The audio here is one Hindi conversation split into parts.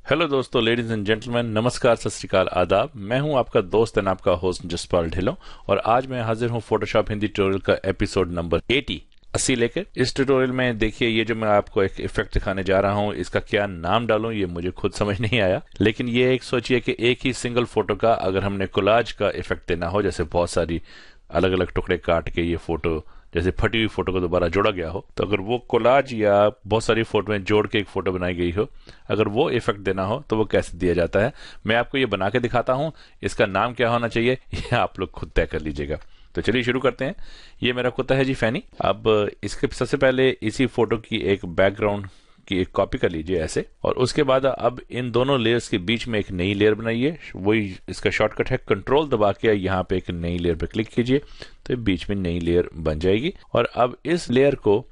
हेलो दोस्तों, लेडीज एंड जेंटलमैन, नमस्कार, सत श्री अकाल, आदाब। मैं हूं आपका दोस्त एंड आपका होस्ट जसपाल ढिल्लों और आज मैं हाजिर हूं फोटोशॉप हिंदी ट्यूटोरियल का एपिसोड नंबर 80 लेकर। इस ट्यूटोरियल में देखिए, ये जो मैं आपको एक इफेक्ट दिखाने जा रहा हूं, इसका क्या नाम डालूं ये मुझे खुद समझ नहीं आया। लेकिन ये एक सोचिए कि एक ही सिंगल फोटो का अगर हमने कोलाज का इफेक्ट देना हो, जैसे बहुत सारी अलग अलग टुकड़े काट के ये फोटो जैसे फटी हुई फोटो को दोबारा जोड़ा गया हो, तो अगर वो कोलाज या बहुत सारी फोटो में जोड़ के एक फोटो बनाई गई हो, अगर वो इफेक्ट देना हो तो वो कैसे दिया जाता है, मैं आपको ये बना के दिखाता हूं। इसका नाम क्या होना चाहिए ये आप लोग खुद तय कर लीजिएगा। तो चलिए शुरू करते हैं। ये मेरा कुत्ता है जी फैनी। अब इसके सबसे पहले इसी फोटो की एक बैकग्राउंड की एक कॉपी कर लीजिए ऐसे, और उसके बाद अब इन दोनों लेयर्स के बीच में एक नई लेयर बनाइए। वही इसका शॉर्टकट है, कंट्रोल दबा के यहाँ पे एक नई लेयर पे क्लिक कीजिए तो बीच में नई लेयर बन जाएगी। और अब इस लेयर को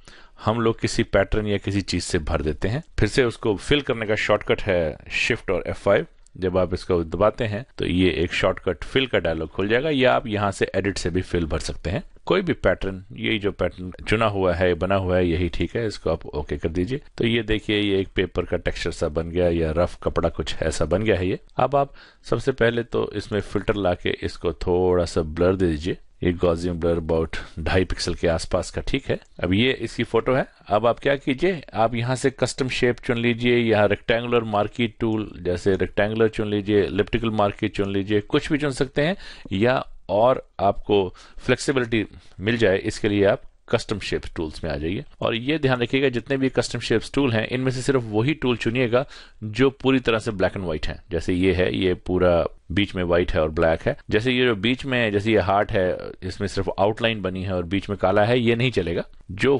हम लोग किसी पैटर्न या किसी चीज से भर देते हैं। फिर से उसको फिल करने का शॉर्टकट है शिफ्ट और F5। जब आप इसको दबाते हैं तो ये एक शॉर्टकट फिल का डायलॉग खुल जाएगा, या आप यहाँ से एडिट से भी फिल भर सकते हैं कोई भी पैटर्न। यही जो पैटर्न चुना हुआ है, बना हुआ है, यही ठीक है। इसको आप ओके कर दीजिए। तो ये देखिए, ये एक पेपर का टेक्सचर सा बन गया, या रफ कपड़ा कुछ ऐसा बन गया है ये। अब आप सबसे पहले तो इसमें फिल्टर लाके इसको थोड़ा सा ब्लर दे दीजिए। ये गॉसियन ब्लर अबाउट 2.5 पिक्सल के आसपास का ठीक है। अब ये इसकी फोटो है। अब आप क्या कीजिए, आप यहाँ से कस्टम शेप चुन लीजिए, यहाँ रेक्टेंगुलर मार्की टूल, जैसे रेक्टेंगुलर चुन लीजिए, एलिप्टिकल मार्की चुन लीजिए, कुछ भी चुन सकते हैं। या और आपको फ्लेक्सिबिलिटी मिल जाए, इसके लिए आप कस्टम शेप्स टूल्स में आ जाइए। और ये ध्यान रखिएगा, जितने भी कस्टम शेप्स टूल हैं, इनमें से सिर्फ वही टूल चुनिएगा जो पूरी तरह से ब्लैक एंड व्हाइट है। जैसे ये है, ये पूरा बीच में व्हाइट है और ब्लैक है। जैसे ये जो बीच में, जैसे ये हार्ट है, इसमें सिर्फ आउटलाइन बनी है और बीच में काला है, ये नहीं चलेगा। जो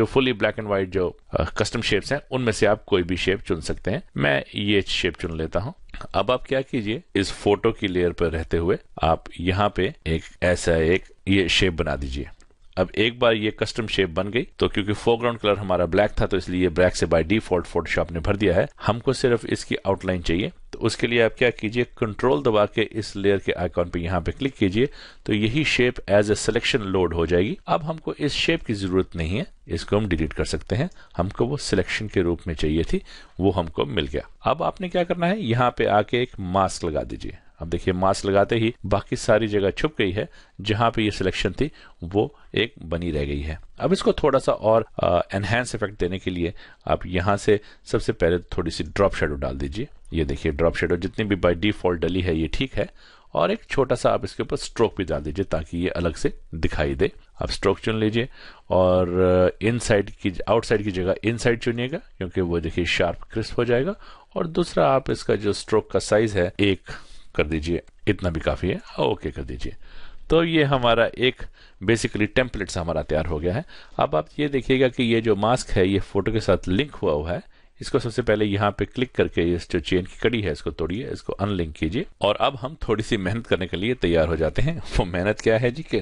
फुली ब्लैक एंड व्हाइट जो कस्टम शेप्स हैं, उनमें से आप कोई भी शेप चुन सकते हैं। मैं ये शेप चुन लेता हूं। अब आप क्या कीजिए, इस फोटो की लेयर पर रहते हुए आप यहाँ पे एक ऐसा एक ये शेप बना दीजिए। अब एक बार ये कस्टम शेप बन गई, तो क्योंकि फोरग्राउंड कलर हमारा ब्लैक था, तो इसलिए ब्लैक से बाय डिफॉल्ट फोटोशॉप ने भर दिया है। हमको सिर्फ इसकी आउटलाइन चाहिए, तो उसके लिए आप क्या कीजिए, कंट्रोल दबा के इस लेयर के आइकॉन पे यहाँ पे क्लिक कीजिए, तो यही shape as a selection load हो जाएगी। अब हमको इस शेप की जरूरत नहीं है, इसको हम डिलीट कर सकते हैं। हमको वो सिलेक्शन के रूप में चाहिए थी, वो हमको मिल गया। अब आपने क्या करना है, यहाँ पे आके एक मास्क लगा दीजिए। अब देखिए, मास्क लगाते ही बाकी सारी जगह छुप गई है, जहां पे ये सिलेक्शन थी वो एक बनी रह गई है। अब इसको थोड़ा सा और एनहांस इफेक्ट देने के लिए आप यहां से सबसे पहले थोड़ी सी ड्रॉप शेडो डाल दीजिए। ये देखिए, ड्रॉप शेडो जितनी भी बाय डिफॉल्ट डली है ये ठीक है। और एक छोटा सा आप इसके ऊपर स्ट्रोक भी डाल दीजिए ताकि ये अलग से दिखाई दे। आप स्ट्रोक चुन लीजिए और इनसाइड की आउटसाइड की जगह इनसाइड चुनिएगा, क्योंकि वो देखिए शार्प क्रिस्प हो जाएगा। और दूसरा, आप इसका जो स्ट्रोक का साइज है 1 कर दीजिए, इतना भी काफी है, ओके कर दीजिए। तो ये हमारा एक बेसिकली टेम्पलेट सा हमारा तैयार हो गया है। अब आप ये देखिएगा कि ये जो मास्क है ये फोटो के साथ लिंक हुआ है। इसको सबसे पहले यहाँ पे क्लिक करके इस जो चेन की कड़ी है इसको तोड़िए, इसको अनलिंक कीजिए। और अब हम थोड़ी सी मेहनत करने के लिए तैयार हो जाते हैं। वो मेहनत क्या है जी, कि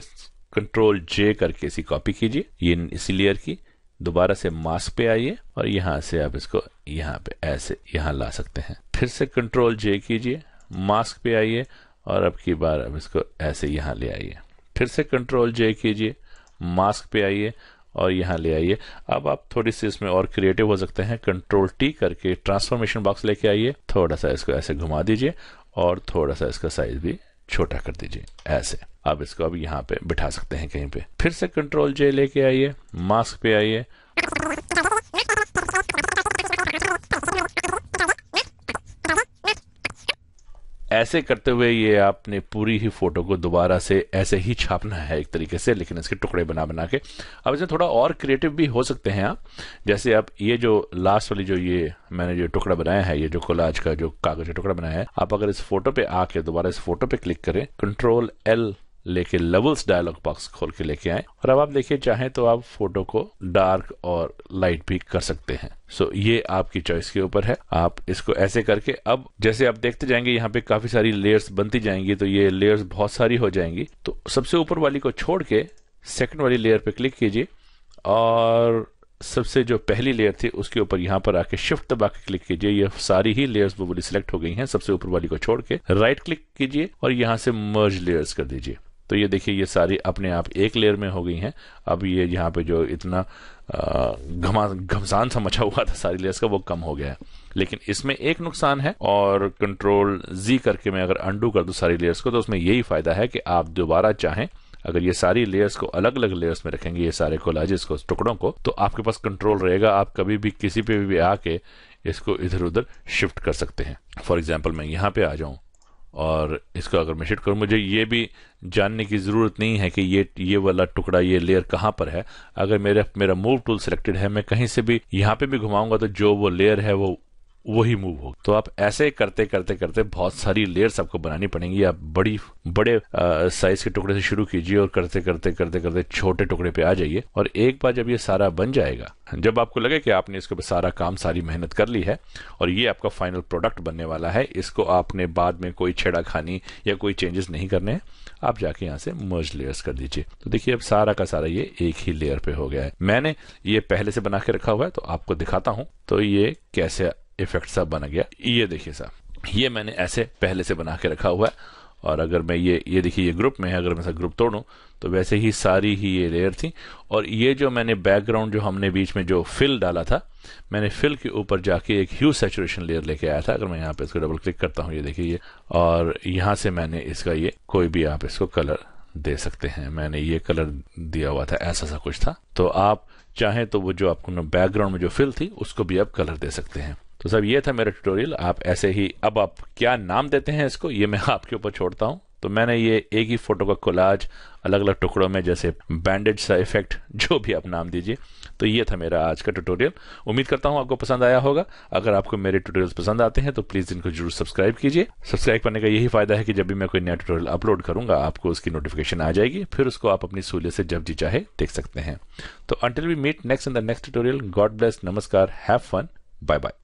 कंट्रोल J करके इसी कॉपी कीजिए, ये इसी लेयर की। दोबारा से मास्क पे आइए और यहाँ से आप इसको यहाँ पे ऐसे यहाँ ला सकते हैं। फिर से कंट्रोल J कीजिए, मास्क पे आइए और अब की बार अब इसको ऐसे यहाँ ले आइए। फिर से कंट्रोल J कीजिए, मास्क पे आइए और यहाँ ले आइए। अब आप थोड़ी सी इसमें और क्रिएटिव हो सकते हैं। कंट्रोल T करके ट्रांसफॉर्मेशन बॉक्स लेके आइए, थोड़ा सा इसको ऐसे घुमा दीजिए और थोड़ा सा इसका साइज भी छोटा कर दीजिए ऐसे। अब इसको अब यहाँ पे बिठा सकते हैं कहीं पे। फिर से कंट्रोल J लेके आइए, मास्क पे आइए, ऐसे करते हुए ये आपने पूरी ही फोटो को दोबारा से ऐसे ही छापना है एक तरीके से, लेकिन इसके टुकड़े बना बना के। अब इसमें थोड़ा और क्रिएटिव भी हो सकते हैं आप। जैसे आप ये जो लास्ट वाली जो ये मैंने जो टुकड़ा बनाया है, ये जो कोलाज का जो कागज का टुकड़ा बनाया है, आप अगर इस फोटो पे आके दोबारा इस फोटो पे क्लिक करें, कंट्रोल L लेके लेवल्स डायलॉग बॉक्स खोल के लेके आए, और अब आप देखिए चाहें तो आप फोटो को डार्क और लाइट भी कर सकते हैं। सो ये आपकी चॉइस के ऊपर है। आप इसको ऐसे करके, अब जैसे आप देखते जाएंगे यहाँ पे काफी सारी लेयर्स बनती जाएंगी, तो ये लेयर्स बहुत सारी हो जाएंगी। तो सबसे ऊपर वाली को छोड़ के सेकंड वाली लेयर पे क्लिक कीजिए और सबसे जो पहली लेयर थी उसके ऊपर यहाँ पर आके शिफ्ट दबा के क्लिक कीजिए। ये सारी ही लेयर्स वो वाली सिलेक्ट हो गई हैं। सबसे ऊपर वाली को छोड़ के राइट क्लिक कीजिए और यहाँ से मर्ज लेयर्स कर दीजिए। तो ये देखिए, ये सारी अपने आप एक लेयर में हो गई हैं। अब ये यहाँ पे जो इतना घमसान सा मचा हुआ था सारी लेयर्स का, वो कम हो गया है। लेकिन इसमें एक नुकसान है, और कंट्रोल Z करके मैं अगर अंडू कर दूं सारी लेयर्स को, तो उसमें यही फायदा है कि आप दोबारा चाहें अगर ये सारी लेयर्स को अलग अलग लेयर्स में रखेंगे, ये सारे कोलाजेस को, टुकड़ों को, तो आपके पास कंट्रोल रहेगा। आप कभी भी किसी पे भी आके इसको इधर उधर शिफ्ट कर सकते हैं। फॉर एग्जाम्पल मैं यहाँ पे आ जाऊं और इसको अगर मैं शिफ्ट करूं, मुझे ये भी जानने की जरूरत नहीं है कि ये वाला टुकड़ा, ये लेयर कहाँ पर है। अगर मेरा मूव टूल सिलेक्टेड है, मैं कहीं से भी यहाँ पे भी घुमाऊंगा तो जो वो लेयर है वो वही मूव हो। तो आप ऐसे करते करते करते बहुत सारी लेयर्स आपको बनानी पड़ेंगी। आप बड़े साइज के टुकड़े से शुरू कीजिए और करते करते करते करते छोटे टुकड़े पे आ जाइए। और एक बार जब ये सारा बन जाएगा, जब आपको लगे कि आपने इसके ऊपर सारा काम, सारी मेहनत कर ली है और ये आपका फाइनल प्रोडक्ट बनने वाला है, इसको आपने बाद में कोई छेड़ाखानी या कोई चेंजेस नहीं करने हैं, आप जाके यहाँ से मर्ज लेयर्स कर दीजिए। तो देखिए अब सारा का सारा ये एक ही लेयर पे हो गया है। मैंने ये पहले से बना के रखा हुआ है, तो आपको दिखाता हूं तो ये कैसे इफेक्ट सा बन गया। ये देखिए साहब, ये मैंने ऐसे पहले से बना के रखा हुआ है। और अगर मैं ये देखिए ये ग्रुप में है, अगर मैं ग्रुप तोड़ूं तो वैसे ही सारी ही ये लेयर थी। और ये जो मैंने बैकग्राउंड, जो हमने बीच में जो फिल डाला था, मैंने फिल के ऊपर जाके एक ह्यू सैचुरेशन लेयर लेके आया था। अगर मैं यहाँ पे इसको डबल क्लिक करता हूँ, ये देखिए ये, और यहाँ से मैंने इसका ये कोई भी आप इसको कलर दे सकते हैं। मैंने ये कलर दिया हुआ था, ऐसा सा कुछ था। तो आप चाहें तो वो जो आपको बैकग्राउंड में जो फिल थी उसको भी आप कलर दे सकते हैं। तो सब ये था मेरा ट्यूटोरियल। आप ऐसे ही, अब आप क्या नाम देते हैं इसको, ये मैं आपके ऊपर छोड़ता हूँ। तो मैंने ये एक ही फोटो का कोलाज अलग अलग टुकड़ों में, जैसे बैंडेज सा इफेक्ट, जो भी आप नाम दीजिए। तो ये था मेरा आज का ट्यूटोरियल। उम्मीद करता हूँ आपको पसंद आया होगा। अगर आपको मेरे ट्यूटोरियल्स पसंद आते हैं तो प्लीज इनको जरूर सब्सक्राइब कीजिए। सब्सक्राइब करने का यही फायदा है कि जब भी मैं कोई नया ट्यूटोरियल अपलोड करूंगा, आपको उसकी नोटिफिकेशन आ जाएगी, फिर उसको आप अपनी सहूलियत से जब जी चाहे देख सकते हैं। तो until we meet next in the next tutorial, God bless, नमस्कार, हैव फन, बाय बाय।